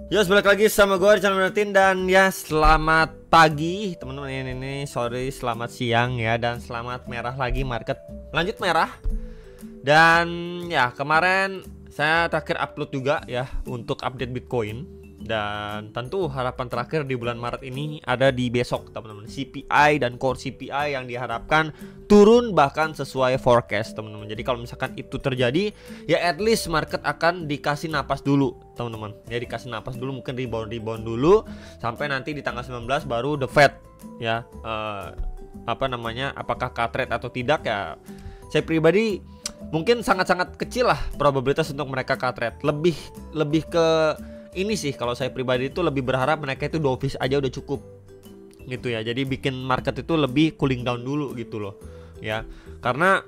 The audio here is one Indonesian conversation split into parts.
Yo, balik lagi sama gue di channel Martin. Dan ya, selamat pagi teman-teman. Ini sorry, selamat siang ya. Dan selamat merah lagi, market lanjut merah. Dan ya, kemarin saya terakhir upload juga ya untuk update Bitcoin. Dan tentu harapan terakhir di bulan Maret ini ada di besok teman-teman, CPI dan core CPI yang diharapkan turun bahkan sesuai forecast teman-teman. Jadi kalau misalkan itu terjadi, ya at least market akan dikasih napas dulu teman-teman. Ya dikasih napas dulu, mungkin rebound dulu sampai nanti di tanggal 19 baru the Fed ya apakah cut rate atau tidak ya. Saya pribadi mungkin sangat-sangat kecil lah probabilitas untuk mereka cut rate. Lebih ke ini sih, kalau saya pribadi itu lebih berharap mereka itu dovish aja udah cukup gitu ya. Jadi bikin market itu lebih cooling down dulu gitu loh ya. Karena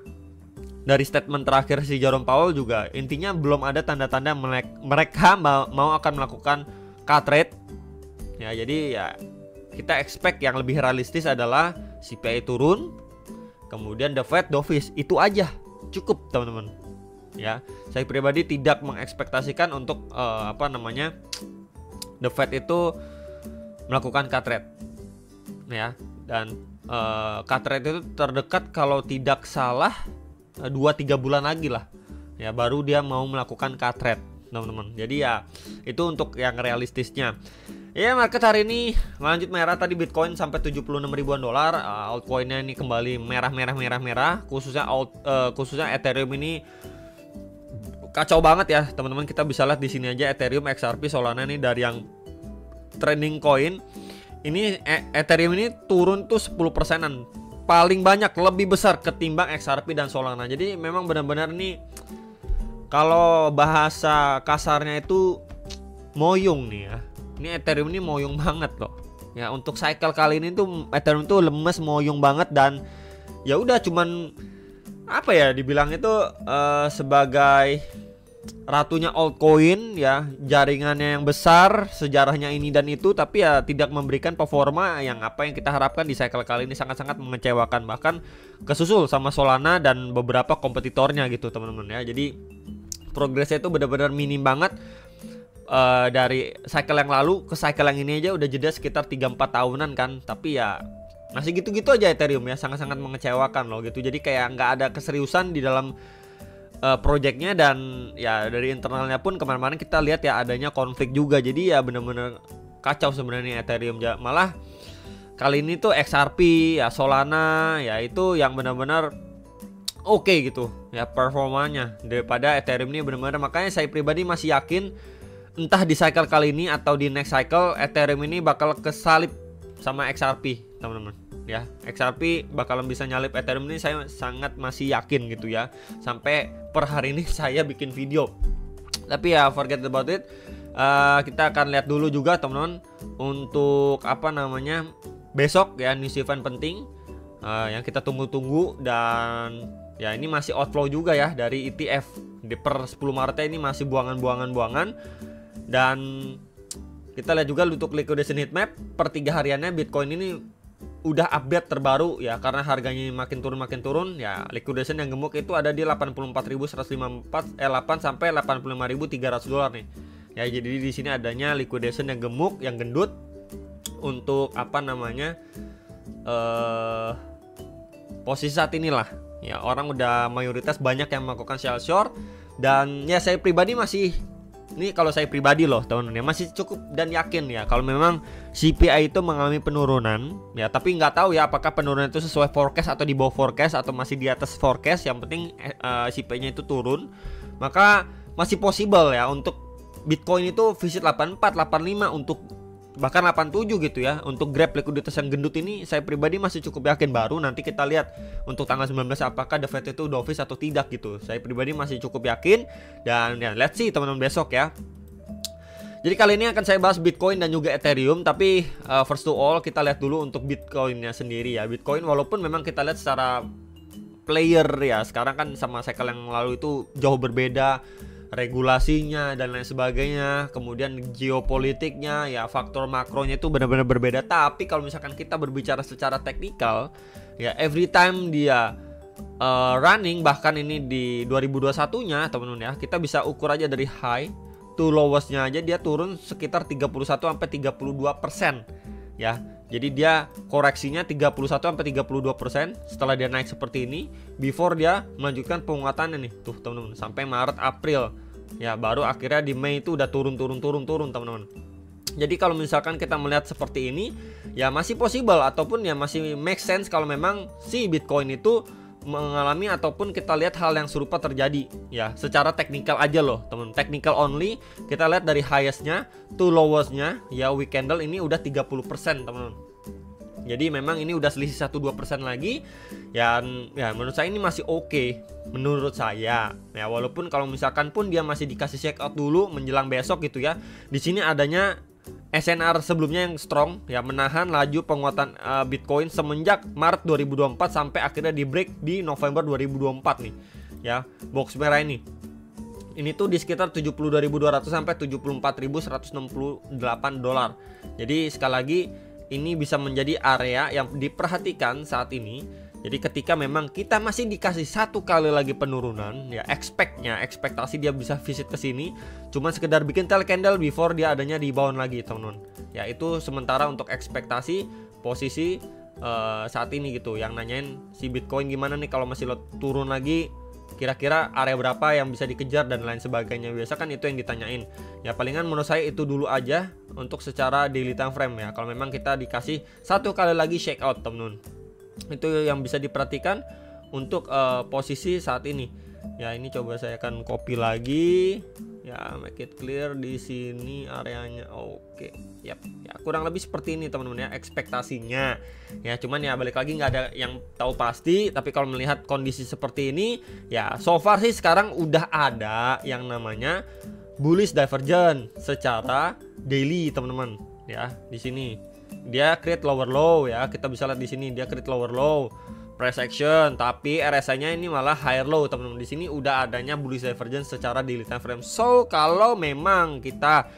dari statement terakhir si Jerome Powell juga intinya belum ada tanda-tanda mereka mau akan melakukan cut rate ya. Jadi ya kita expect yang lebih realistis adalah CPI turun, kemudian the Fed dovish, itu aja cukup teman-teman ya. Saya pribadi tidak mengekspektasikan untuk the Fed itu melakukan cut rate ya. Dan cut rate itu terdekat kalau tidak salah 2-3 bulan lagi lah ya, baru dia mau melakukan cut rate teman-teman. Jadi ya itu untuk yang realistisnya. Ya, market hari ini lanjut merah. Tadi Bitcoin sampai 76 ribuan dolar. Altcoinnya ini kembali merah. Khususnya Ethereum ini kacau banget ya teman-teman. Kita bisa lihat di sini aja Ethereum, XRP, Solana ini dari yang trending coin ini Ethereum ini turun tuh 10%-an. Paling banyak, lebih besar ketimbang XRP dan Solana. Jadi memang benar-benar nih kalau bahasa kasarnya itu moyong nih ya. Ini Ethereum ini moyong banget loh. Ya, untuk cycle kali ini tuh Ethereum tuh lemes, moyong banget. Dan ya udah, cuman apa ya dibilang itu sebagai ratunya altcoin ya, jaringannya yang besar, sejarahnya ini dan itu, tapi ya tidak memberikan performa yang kita harapkan di cycle kali ini. Sangat-sangat mengecewakan, bahkan kesusul sama Solana dan beberapa kompetitornya gitu teman-teman ya. Jadi progresnya itu benar-benar minim banget. Dari cycle yang lalu ke cycle yang ini aja udah jeda sekitar 3-4 tahunan kan, tapi ya masih gitu-gitu aja Ethereum ya. Sangat-sangat mengecewakan loh gitu. Jadi kayak nggak ada keseriusan di dalam projectnya. Dan ya dari internalnya pun kemarin-kemarin kita lihat ya adanya konflik juga. Jadi ya bener-bener kacau sebenarnya Ethereum. Malah kali ini tuh XRP ya, Solana ya, itu yang benar-benar oke gitu ya performanya daripada Ethereum ini benar-benar. Makanya saya pribadi masih yakin entah di cycle kali ini atau di next cycle Ethereum ini bakal kesalip sama XRP teman-teman ya. XRP bakalan bisa nyalip Ethereum ini, saya sangat masih yakin gitu ya. Sampai per hari ini saya bikin video. Tapi ya forget about it. Kita akan lihat dulu juga teman-teman untuk besok ya, news event penting yang kita tunggu-tunggu. Dan ya ini masih outflow juga ya dari ETF di per 10 Maretnya ini masih buangan. Dan kita lihat juga untuk liquidation heatmap per 3 hariannya Bitcoin ini udah update terbaru ya, karena harganya makin turun ya. Liquidation yang gemuk itu ada di 84.158 sampai 85.300 dolar nih. Ya, jadi di sini adanya liquidation yang gemuk, yang gendut untuk posisi saat inilah. Ya, orang udah mayoritas banyak yang melakukan sell short. Dan ya saya pribadi masih, ini kalau saya pribadi loh teman-teman, masih cukup dan yakin ya kalau memang CPI itu mengalami penurunan ya. Tapi nggak tahu ya apakah penurunan itu sesuai forecast atau di bawah forecast atau masih di atas forecast. Yang penting CPI-nya itu turun, maka masih possible ya untuk Bitcoin itu visit 84, 85, untuk bahkan 87 gitu ya. Untuk grab likuiditas yang gendut ini saya pribadi masih cukup yakin. Baru nanti kita lihat untuk tanggal 19 apakah the Fed itu dovish atau tidak gitu. Saya pribadi masih cukup yakin. Dan ya let's see teman-teman besok ya. Jadi kali ini akan saya bahas Bitcoin dan juga Ethereum. Tapi first to all kita lihat dulu untuk Bitcoinnya sendiri ya. Bitcoin walaupun memang kita lihat secara player ya, sekarang kan sama cycle yang lalu itu jauh berbeda, regulasinya dan lain sebagainya, kemudian geopolitiknya ya, faktor makronya itu benar-benar berbeda. Tapi kalau misalkan kita berbicara secara teknikal ya, every time dia running, bahkan ini di 2021-nya teman-teman ya, kita bisa ukur aja dari high to lowestnya aja dia turun sekitar 31-32% ya. Jadi dia koreksinya 31-32% setelah dia naik seperti ini, before dia melanjutkan penguatannya nih, tuh teman-teman, sampai Maret April ya, baru akhirnya di Mei itu udah turun teman-teman. Jadi kalau misalkan kita melihat seperti ini ya masih possible ataupun ya masih make sense kalau memang si Bitcoin itu mengalami ataupun kita lihat hal yang serupa terjadi ya, secara teknikal aja loh teman, technical only. Kita lihat dari highestnya to lowestnya ya, week candle ini udah 30% teman-teman. Jadi memang ini udah selisih 1-2% lagi ya menurut saya ini masih oke, menurut saya ya, walaupun kalau misalkan pun dia masih dikasih check out dulu menjelang besok gitu ya. Di sini adanya SNR sebelumnya yang strong ya, menahan laju penguatan Bitcoin semenjak Maret 2024 sampai akhirnya di break di November 2024 nih ya. Box merah ini tuh di sekitar 72.200 sampai 74.168 dolar. Jadi sekali lagi ini bisa menjadi area yang diperhatikan saat ini. Jadi ketika memang kita masih dikasih satu kali lagi penurunan ya, ekspektasi dia bisa visit ke sini, cuman sekedar bikin tail candle before dia adanya di rebound lagi teman-teman. Ya itu sementara untuk ekspektasi posisi saat ini gitu. Yang nanyain si Bitcoin gimana nih kalau masih turun lagi, kira-kira area berapa yang bisa dikejar dan lain sebagainya. Biasa kan itu yang ditanyain. Ya palingan menurut saya itu dulu aja untuk secara daily time frame ya. Kalau memang kita dikasih satu kali lagi shake out teman-teman. Itu yang bisa diperhatikan untuk posisi saat ini. Ya ini coba saya akan copy lagi ya, make it clear di sini areanya. Oke, ya kurang lebih seperti ini teman-teman ya ekspektasinya. Ya cuman ya balik lagi nggak ada yang tahu pasti, tapi kalau melihat kondisi seperti ini ya so far sih sekarang udah ada yang namanya bullish divergence secara daily teman-teman ya. Di sini dia create lower low ya, kita bisa lihat di sini dia create lower low price action, tapi RSI-nya ini malah higher low teman-teman. Di sini udah adanya bullish divergence secara daily time frame. So kalau memang kita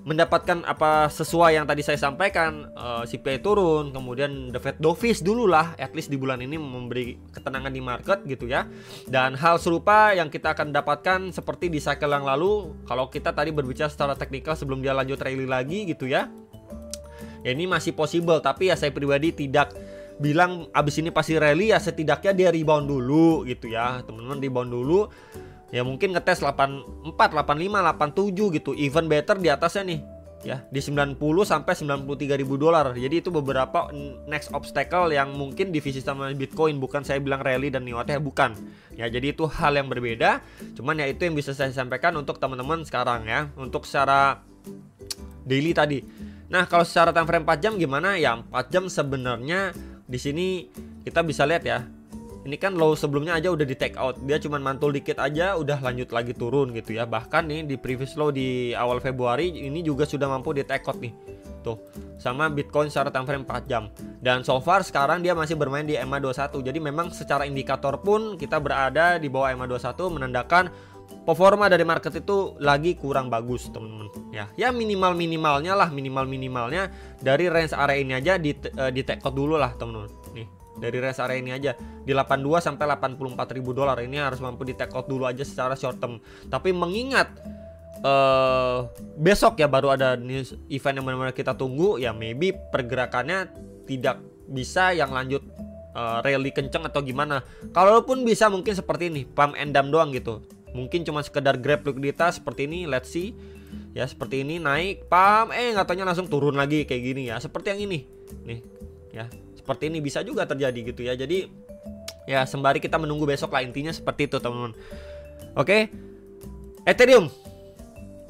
mendapatkan apa sesuai yang tadi saya sampaikan, CPI turun, kemudian the Fed dovish dulu lah, at least di bulan ini memberi ketenangan di market gitu ya. Dan hal serupa yang kita akan dapatkan seperti di cycle yang lalu, kalau kita tadi berbicara secara teknikal sebelum dia lanjut rally lagi gitu ya. Ya ini masih possible, tapi ya saya pribadi tidak bilang abis ini pasti rally ya, setidaknya dia rebound dulu gitu ya teman-teman, rebound dulu ya, mungkin ngetes 84, 85, 87 gitu, even better di atasnya nih ya, di 90 sampai 93.000 dolar. Jadi itu beberapa next obstacle yang mungkin divisi sama Bitcoin, bukan saya bilang rally dan niatnya bukan ya. Jadi itu hal yang berbeda, cuman ya itu yang bisa saya sampaikan untuk teman-teman sekarang ya, untuk secara daily tadi. Nah, kalau secara time frame 4 jam gimana? Ya 4 jam sebenarnya di sini kita bisa lihat ya. Ini kan low sebelumnya aja udah di take out. Dia cuman mantul dikit aja udah lanjut lagi turun gitu ya. Bahkan nih di previous low di awal Februari ini juga sudah mampu di take out nih. Tuh, sama Bitcoin secara time frame 4 jam. Dan so far sekarang dia masih bermain di EMA21. Jadi memang secara indikator pun kita berada di bawah EMA21, menandakan performa dari market itu lagi kurang bagus teman-teman ya. Ya minimalnya dari range area ini aja di take out dulu lah teman-teman. Nih dari range area ini aja di 82 sampai 84.000 dolar ini harus mampu di take out dulu aja secara short term. Tapi mengingat besok ya baru ada news event yang benar-benar kita tunggu ya, maybe pergerakannya tidak bisa yang lanjut rally kenceng atau gimana. Kalaupun bisa mungkin seperti ini, pump and dump doang gitu. Mungkin cuma sekedar grab likuiditas seperti ini, let's see ya, seperti ini naik pump nggak taunya langsung turun lagi kayak gini ya, seperti yang ini nih ya, seperti ini bisa juga terjadi gitu ya. Jadi ya sembari kita menunggu besok lah, intinya seperti itu teman-teman. Oke, Ethereum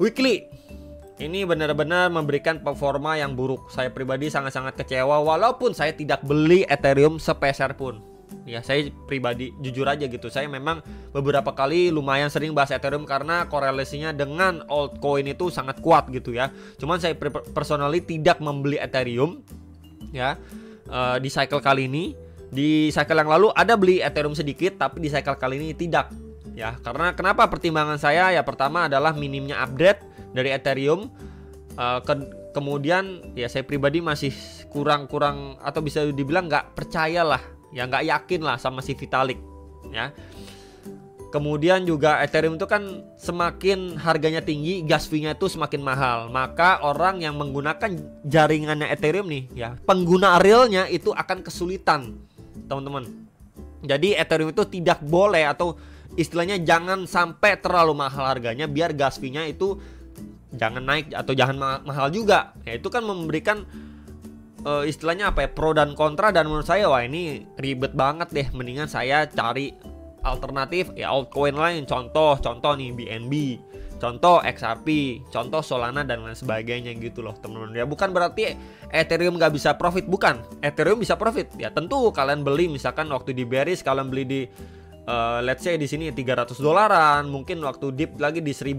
weekly ini benar-benar memberikan performa yang buruk. Saya pribadi sangat-sangat kecewa, walaupun saya tidak beli Ethereum sepeser pun. Ya saya pribadi jujur aja gitu, saya memang beberapa kali lumayan sering bahas Ethereum karena korelasinya dengan altcoin itu sangat kuat gitu ya. Cuman saya personally tidak membeli Ethereum ya di cycle kali ini. Di cycle yang lalu ada beli Ethereum sedikit, tapi di cycle kali ini tidak ya. Karena kenapa pertimbangan saya ya, pertama adalah minimnya update dari Ethereum, kemudian ya saya pribadi masih kurang atau bisa dibilang nggak percaya lah ya, nggak yakin lah sama si Vitalik ya. Kemudian juga Ethereum itu kan semakin harganya tinggi, gas fee-nya itu semakin mahal. Maka orang yang menggunakan jaringannya Ethereum nih ya, pengguna realnya itu akan kesulitan, teman-teman. Jadi Ethereum itu tidak boleh, atau istilahnya jangan sampai terlalu mahal harganya, biar gas fee-nya itu jangan naik atau jangan mahal juga. Ya itu kan memberikan istilahnya apa ya, pro dan kontra. Dan menurut saya wah ini ribet banget deh, mendingan saya cari alternatif ya altcoin lain. Contoh nih BNB, contoh XRP, contoh Solana dan lain sebagainya gitu loh teman-teman. Ya bukan berarti Ethereum nggak bisa profit, bukan. Ethereum bisa profit. Ya tentu kalian beli misalkan waktu di bearish kalian beli di let's say di sini $300, mungkin waktu dip lagi di $1000,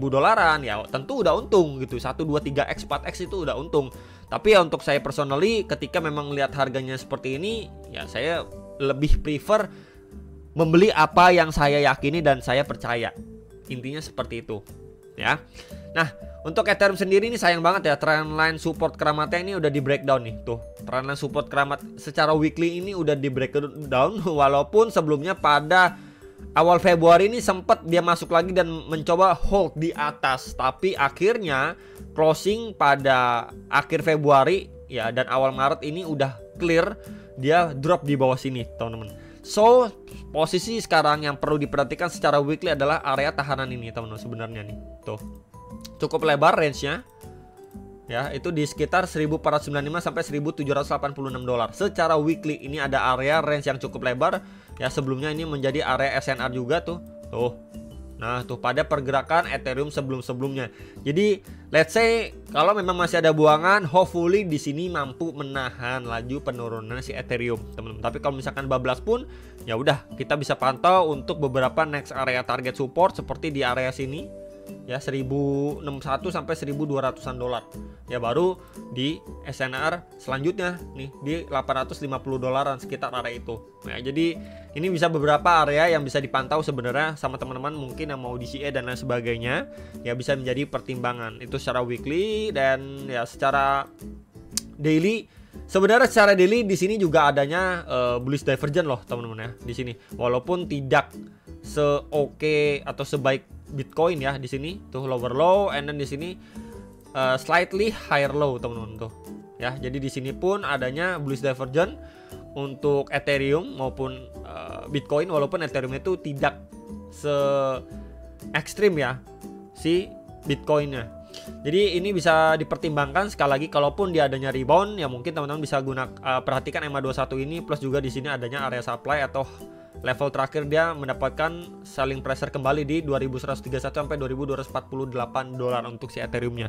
ya tentu udah untung gitu. 1 2 3x 4x itu udah untung. Tapi ya untuk saya personally ketika memang lihat harganya seperti ini, ya saya lebih prefer membeli apa yang saya yakini dan saya percaya. Intinya seperti itu ya. Nah, untuk Ethereum sendiri ini sayang banget ya, trendline support keramatnya ini udah di breakdown nih. Tuh, trendline support keramat secara weekly ini udah di breakdown. Walaupun sebelumnya pada awal Februari ini sempat dia masuk lagi dan mencoba hold di atas, tapi akhirnya closing pada akhir Februari ya dan awal Maret ini udah clear, dia drop di bawah sini teman-teman. So, posisi sekarang yang perlu diperhatikan secara weekly adalah area tahanan ini teman-teman sebenarnya nih. Tuh. Cukup lebar range-nya. Ya, itu di sekitar 1495 sampai $1786. Secara weekly ini ada area range yang cukup lebar. Ya, sebelumnya ini menjadi area SNR juga tuh. Tuh. Nah, tuh pada pergerakan Ethereum sebelum-sebelumnya. Jadi, let's say kalau memang masih ada buangan, hopefully di sini mampu menahan laju penurunan si Ethereum, teman-teman. Tapi kalau misalkan bablas pun, ya udah kita bisa pantau untuk beberapa next area target support seperti di area sini. Ya 1061 sampai $1200-an. Ya baru di SNR selanjutnya nih di $850 sekitar area itu. Nah, jadi ini bisa beberapa area yang bisa dipantau sebenarnya sama teman-teman mungkin yang mau DCA dan lain sebagainya. Ya bisa menjadi pertimbangan itu secara weekly dan ya secara daily. Sebenarnya secara daily di sini juga adanya bullish divergence loh teman-teman ya di sini. Walaupun tidak se-oke atau sebaik Bitcoin ya di sini tuh lower low, and then di sini slightly higher low teman-teman tuh ya. Jadi di sini pun adanya bullish divergence untuk Ethereum maupun Bitcoin, walaupun Ethereum itu tidak se ekstrim ya si Bitcoinnya. Jadi ini bisa dipertimbangkan sekali lagi, kalaupun dia adanya rebound ya mungkin teman-teman bisa perhatikan EMA21 ini, plus juga di sini adanya area supply atau level terakhir dia mendapatkan selling pressure kembali di 2131 sampai $2248 untuk si Ethereum-nya.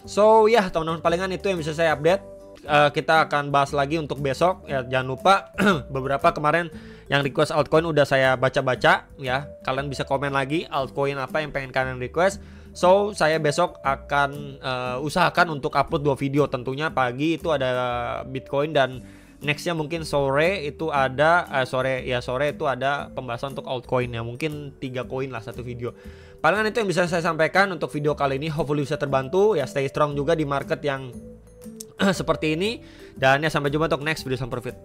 So ya teman-teman, palingan itu yang bisa saya update. Kita akan bahas lagi untuk besok ya. Jangan lupa beberapa kemarin yang request altcoin udah saya baca-baca ya. Kalian bisa komen lagi altcoin apa yang pengen kalian request. So saya besok akan usahakan untuk upload 2 video. Tentunya pagi itu ada Bitcoin, dan nextnya mungkin sore itu ada sore itu ada pembahasan untuk altcoin ya, mungkin 3 koin lah satu video. Palingan itu yang bisa saya sampaikan untuk video kali ini. Hopefully bisa terbantu ya, stay strong juga di market yang seperti ini, dan ya sampai jumpa untuk next video. Sampai profit.